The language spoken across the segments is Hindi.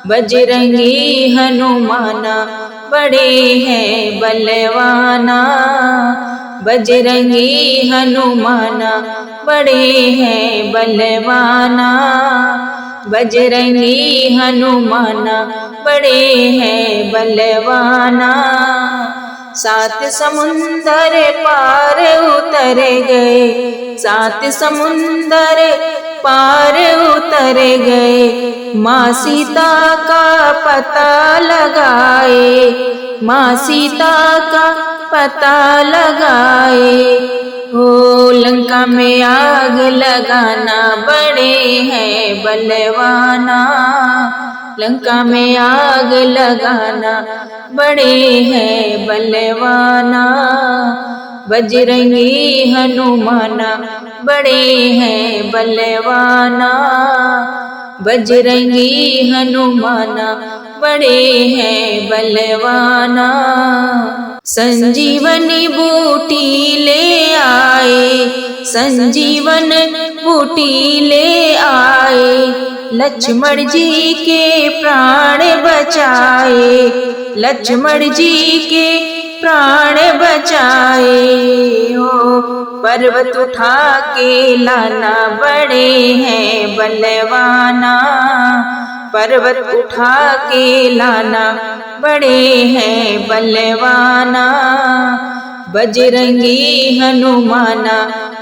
बजरंगी हनुमाना बड़े हैं बलवाना। बजरंगी हनुमाना बड़े हैं बलवाना। बजरंगी हनुमाना बड़े हैं बलवाना। सात समुंदर पार उतर गए, सात समुंदर पार उतर गए। माँ सीता का पता लगाए, माँ सीता का पता लगाए। ओ लंका में आग लगाना बड़े हैं बलवाना। लंका में आग लगाना बड़े हैं बलवाना। बजरंगी हनुमाना बड़े हैं बलवाना। बजरंगी हनुमाना बड़े हैं बलवाना। संजीवनी बूटी ले आए, संजीवन बूटी ले आए। लक्ष्मण जी के प्राण बचाए, लक्ष्मण जी के प्राण बचाए। ओ पर्वत उठा के लाना बड़े हैं बलवाना। पर्वत उठा के लाना बड़े हैं बलवाना। बजरंगी हनुमाना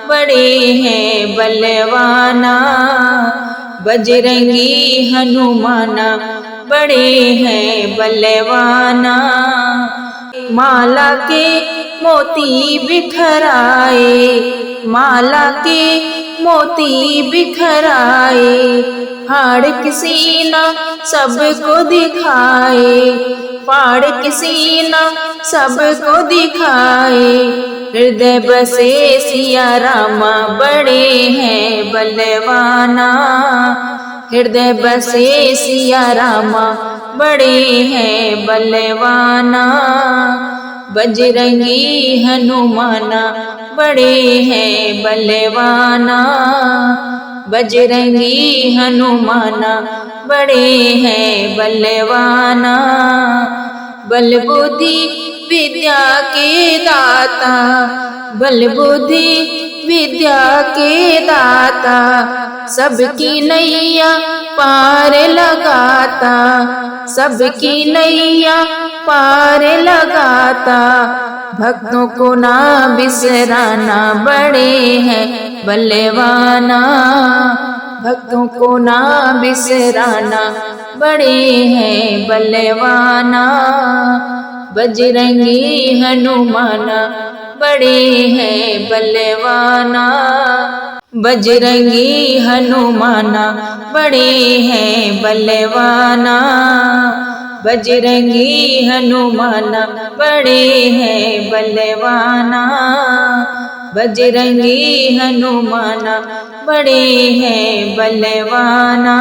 बड़े हैं बलवाना। बजरंगी हनुमाना बड़े हैं बलवाना। माला के मोती बिखराए, माला के मोती बिखराए। फाड़ के सीना सबको दिखाए, फाड़ के सीना सबको दिखाए। हृदय बसे सिया रामा बड़े हैं बलवाना। हृदय बसे सिया रामा बड़े हैं बलवाना। बजरंगी हनुमाना बड़े हैं बलवाना। बजरंगी हनुमाना बड़े हैं बलवाना। बल बुद्धि विद्या के दाता, बल बुद्धि विद्या के दाता। सबकी नैया पार लगाता, सबकी नैया पार लगाता। भक्तों को ना बिसराना बड़े हैं बलवाना। भक्तों को ना बिसराना बड़े हैं बलवाना। बजरंगी हनुमाना बड़े हैं बलवाना। बजरंगी हनुमाना बड़े हैं बलवाना। बजरंगी हनुमाना बड़े हैं बलवाना। बजरंगी हनुमाना बड़े हैं बलवाना।